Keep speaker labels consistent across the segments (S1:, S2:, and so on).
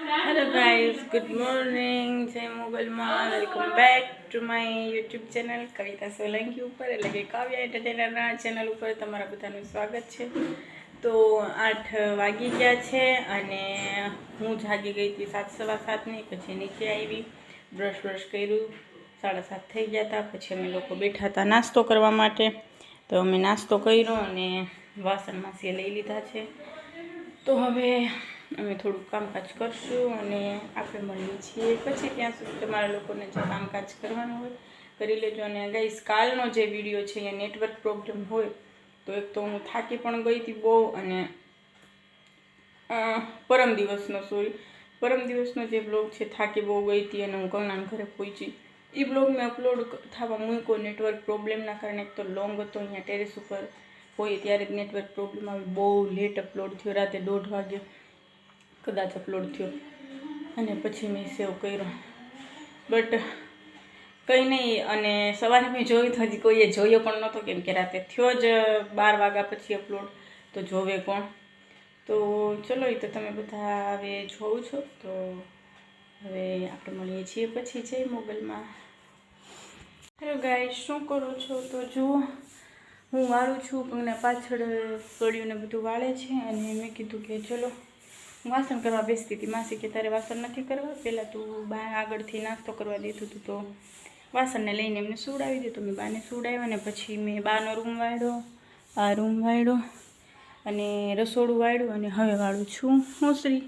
S1: Hello guys, good morning. जय મોગલમાં welcome back to my YouTube channel Kavita Solanki ઉપર એટલે કે કાવ્યા એન્ટરટેનરના ચેનલ ઉપર તમારા બધાનું સ્વાગત છે। તો 8 વાગી ગયા છે અને હું જાગી ગઈ હતી 7:15ની। પછી નીચે આવી, બ્રશ કર્યું, 7:30 થઈ ગયા હતા। પછી અમે લોકો બેઠા હતા નાસ્તો કરવા માટે। તો અમે નાસ્તો કર્યો અને વાસણમાંથી લઈ લીધા છે। તો હવે અમે થોડું કામકાજ કરશું અને આપણે મળીએ છીએ પછી। ત્યાં સુધી તમારા લોકોને જે કામકાજ કરવાનું હોય કરી લેજો। અને ગાઈસ, કાલનો જે વિડીયો છે એ નેટવર્ક પ્રોબ્લેમ હોય તો એક તો હું થાકી પણ ગઈ હતી બહુ, અને પરમ દિવસનો જે બ્લોગ છે થાકી બહુ ગઈ હતી અને હું કંગનાના ઘરે પહોંચી। એ બ્લોગ મેં અપલોડ થવા મૂક્યો નેટવર્ક પ્રોબ્લેમના કારણે। એક તો લોંગ હતો, અહીંયા ટેરેસ ઉપર હોય ત્યારે જ નેટવર્ક પ્રોબ્લેમ આવી। બહુ લેટ અપલોડ થયો, રાતે 1:30 વાગે કદાચ અપલોડ થયો અને પછી મેં સેવ કર્યો, બટ કંઈ નહીં। અને સવારે મેં જોયું તો હજી કોઈએ જોયો પણ નહોતો, કેમ કે રાતે થયો જ 12 વાગ્યા પછી અપલોડ, તો જોવે કોણ। તો ચલો, એ તો તમે બધા હવે જોઉં છો। તો હવે આપણે મળીએ છીએ પછી। જય મોગલમાં। હેલો ગાઈસ, શું કરો છો? તો જુઓ, હું વાળું છું, કંગના પાછળ કળિયુંને બધું વાળે છે અને મેં કીધું કે ચલો હું વાસણ કરવા બેસતી હતી। માસી કે તારે વાસણ નથી કરવા, પહેલાં તું બા આગળથી નાસ્તો કરવા દીધું હતું તો વાસણને લઈને એમને સુવડાવી દે। તો મેં બાને સુવડાવ્યા અને પછી મેં બાનો રૂમ વાળ્યો, આ રૂમ વાળ્યો અને રસોડું વાળ્યું અને હવે વાળું છું ઓસરી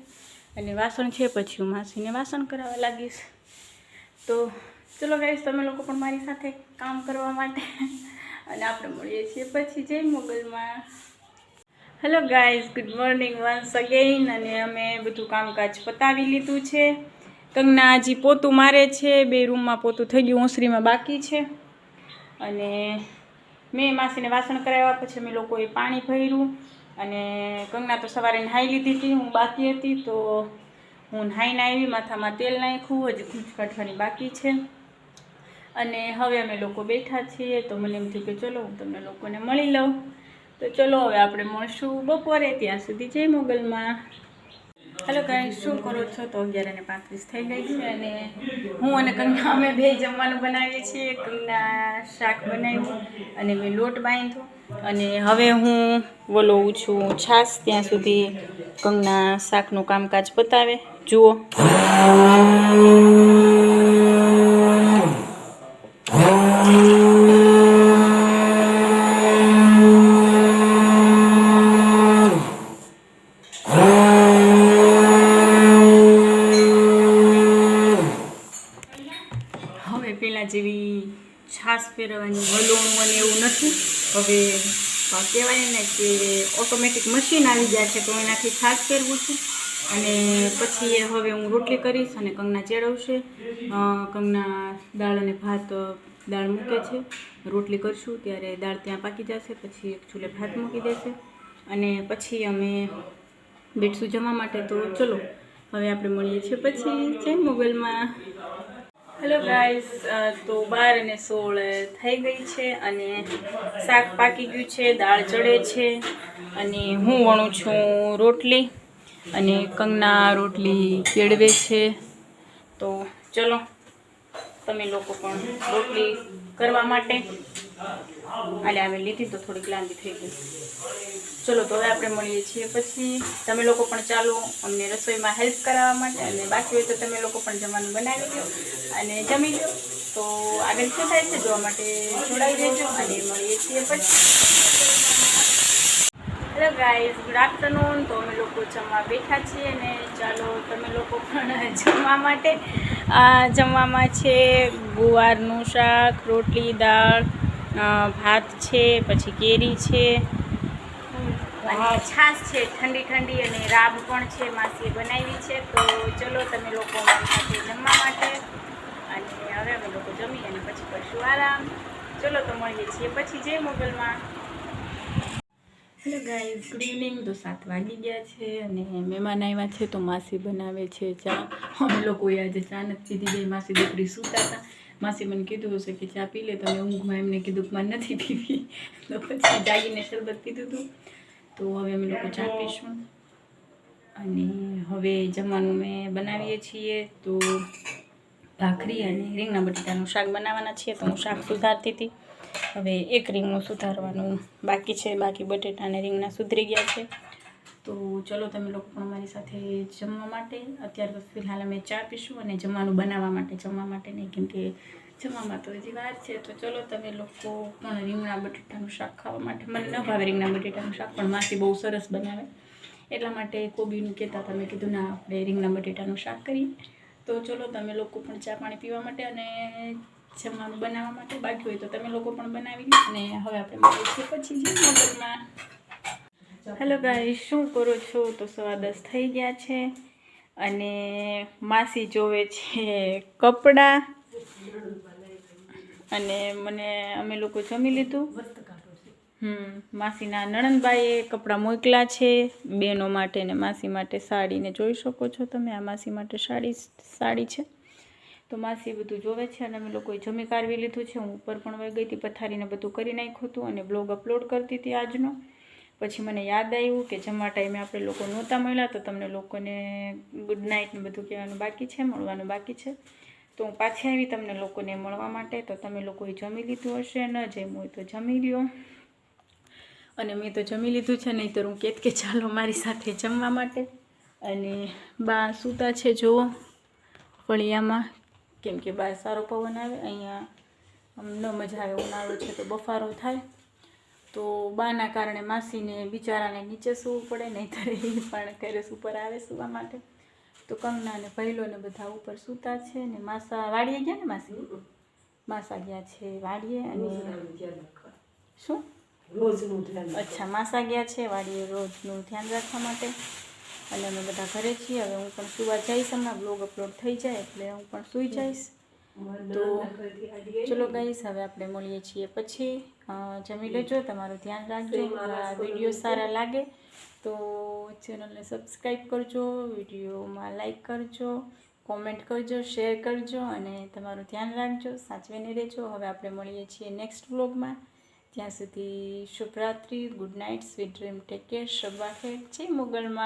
S1: અને વાસણ છે પછી હું માસીને વાસણ કરાવવા લાગીશ। તો ચલો ગાઈસ, તમે લોકો પણ મારી સાથે કામ કરવા માટે અને આપણે મળીએ છીએ પછી। જય મોગલમાં। Hello guys, good morning once again. અને અમે બધું કામકાજ પતાવી લીધું છે। કંગના હજી પોતું મારે છે, 2 રૂમમાં પોતું થઈ ગયું, ઓસરીમાં બાકી છે। અને મેં માસીને વાસણ કરાવ્યા, પછી અમે લોકોએ પાણી ભર્યું અને કંગના તો સવારે નહાઈ લીધી હતી, હું બાકી હતી તો હું નહાઈને આવી, માથામાં તેલ નાખ્યું, હજી ગૂંચ કાઢવાની બાકી છે। અને હવે અમે લોકો બેઠા છીએ તો મને એમ થયું કે ચલો હું તમને લોકોને મળી લઉં। તો ચલો હવે આપણે મળશું બપોરે, ત્યાં સુધી જય મોગલમાં। હેલો ગાઈસ, શું કરો છો? તો 11:35 થઈ ગઈ છે અને હું અને કંગના અમે બે જમવાનું બનાવીએ છીએ। કંગના શાક બનાવ્યું અને મેં લોટ બાંધ્યો અને હવે હું વલોવું છું છાશ, ત્યાં સુધી કંગના શાકનું કામકાજ પતાવે। જુઓ, હવે પહેલાં જેવી છાશ ફેરવવાની વલોણું અને એવું નથી। હવે કહેવાય ને કે ઓટોમેટિક મશીન આવી ગયા છે, તો એનાથી છાશ ફેરવું છું અને પછી હવે હું રોટલી કરીશ અને કંગના ચેડવશે। કંગના દાળ અને ભાત, દાળ મૂકે છે, રોટલી કરશું ત્યારે દાળ ત્યાં પાકી જશે, પછી એક ચૂલે ભાત મૂકી દેશે અને પછી અમે બેઠશું જમવા માટે। તો ચલો હવે આપણે મળીએ છીએ પછી। જય મોગલમાં। હેલો ગાઈસ, તો 12:16 થઈ ગઈ છે અને શાક પાકી ગયું છે, દાળ ચડે છે અને હું વણું છું રોટલી અને કંગના રોટલી કેળવે છે। તો ચલો તમે લોકો પણ રોટલી કરવા માટે આવે લીધી તો થોડીક લાંબી થઈ ગઈ। ચલો તો હવે આપણે મળીએ છીએ પછી। તમે લોકો પણ ચાલો અમને રસોઈમાં હેલ્પ કરાવવા માટે, અને બાકી હોય તો તમે લોકો પણ જમવાનું બનાવી લો અને જમી લો। તો આગળ શું થાય છે જોવા માટે જોડાઈ રહેજો અને મળીએ છીએ પછી। Hello guys, good afternoon. તો અમે લોકો જમવા બેઠા છીએ અને ચાલો તમે લોકો પણ જમવા માટે। જમવામાં છે ગુવારનું શાક, રોટલી, દાળ, ભાત છે, પછી કેરી છે અને છાશ છે ઠંડી ઠંડી, અને રાબ પણ છે, માસીએ બનાવી છે। તો ચલો તમે લોકો મારી સાથે જમવા માટે અને હવે અમે લોકો જમી અને પછી કરશું આરામ। ચલો તો મળીએ છીએ પછી। જય મોગલમાં। Hello guys, good evening. તો 7 વાગી ગયા છે અને મહેમાન આવ્યા છે તો માસી બનાવે છે ચા। અમે લોકોએ આજે ચા નથી પીધી, બે માસી દીકરી સૂતા હતા। માસી મને કીધું હશે કે ચા પી લે, તમે ઊંઘમાં એમને કીધું કે મને નથી પીવી, તો પછી જાગીને શરબત પીધું હતું। તો હવે અમે લોકો ચા પીશું। અને હવે જમવાનું મેં બનાવીએ છીએ તો ભાખરી અને રીંગણા બટેટાનું શાક બનાવવાના છીએ. તો હું શાક સુધારતી હતી, હવે એક રીંગણું સુધારવાનું બાકી છે, બાકી બટેટા અને રીંગણા સુધરી ગયા છે. તો ચલો તમે લોકો પણ મારી સાથે જમવા માટે. અત્યારે તો ફિલહાલ અમે ચા પીશું અને જમવાનું બનાવવા માટે નહીં, કેમ કે જમવામાં તો હજી વાર છે. તો ચલો તમે લોકો પણ રીંગણા બટેટાનું શાક ખાવા માટે, મને ન ભાવે રીંગણા બટેટાનું શાક, પણ માસી બહુ સરસ બનાવે એટલા માટે કોબીનું કહેતા હતા, મેં કીધું ના આપણે રીંગણા બટેટાનું શાક કરીએ. તો ચલો તમે લોકો પણ ચા પાણી પીવા માટે અને જમવાનું બનાવવા માટે બાકી હોય તો તમે લોકો પણ બનાવી લો. અને હવે આપણે મળીએ છીએ પછી જમવામાં. હેલો ગાઈસ, શું કરો છો? તો 10:15 થઈ ગયા છે અને માસી જોવે છે કપડાં અને અમે લોકો જમી લીધું. માસીના નણંદબાઈએ કપડાં મોકલ્યા છે બહેનો માટે ને માસી માટે સાડીને જોઈ શકો છો તમે. આ માસી માટે સાડી છે. તો માસી બધું જોવે છે અને અમે લોકોએ જમી કાઢવી લીધું છે. હું ઉપર પણ વહી ગઈ હતી, પથારીને બધું કરી નાખ્યું હતું અને બ્લોગ અપલોડ કરતી હતી આજનો. પછી મને યાદ આવ્યું કે જમવા ટાઈમે આપણે લોકો નહોતા મળ્યા, તો તમને લોકોને ગુડ નાઇટ ને બધું કહેવાનું બાકી છે, મળવાનું બાકી છે. તો હું પાછી આવી તમને લોકોને મળવા માટે. તો તમે લોકોએ જમી લીધું હશે, ન જમ્યું હોય તો જમી લ્યો. અને મેં તો જમી લીધું છે, નહીં તો હું કહેત કે ચાલો મારી સાથે જમવા માટે. અને બા સૂતા છે જુઓ ફળિયામાં, કેમ કે બહાર સારો પવન આવે, અહીંયા ન મજા આવે, ઉનાળો છે તો બફારો થાય. તો બાના કારણે માસીને બિચારાને નીચે સૂવું પડે, નહીંતર એ પણ ટેરેસ ઉપર આવે સૂવા માટે. તો કંગના અને ભૈલોને બધા ઉપર સૂતા છે ને માસા વાડીએ ગયા ને માસા ગયા છે વાડીએ. અને શું અચ્છા, માસા ગયા છે વાડીએ રોજનું ધ્યાન રાખવા માટે. અને અમે બધા ઘરે છીએ. હવે હું પણ સૂવા જઈશ, હમણાં બ્લોગ અપલોડ થઈ જાય એટલે હું પણ સૂઈ જઈશ. તો ચલો ગાઈસ, હવે આપણે મળીએ છીએ પછી. જમી લેજો, તમારું ધ્યાન રાખજો. મારા વિડીયો સારા લાગે તો ચેનલને સબસ્ક્રાઈબ કરજો, વિડીયોમાં લાઈક કરજો, કોમેન્ટ કરજો, શેર કરજો અને તમારું ધ્યાન રાખજો, સાચવીને રહેજો. હવે આપણે મળીએ છીએ નેક્સ્ટ વ્લોગમાં. ત્યાં સુધી શુભરાત્રિ, good night, sweet dream, take care, શબ આખેર, જય મોગલમાં.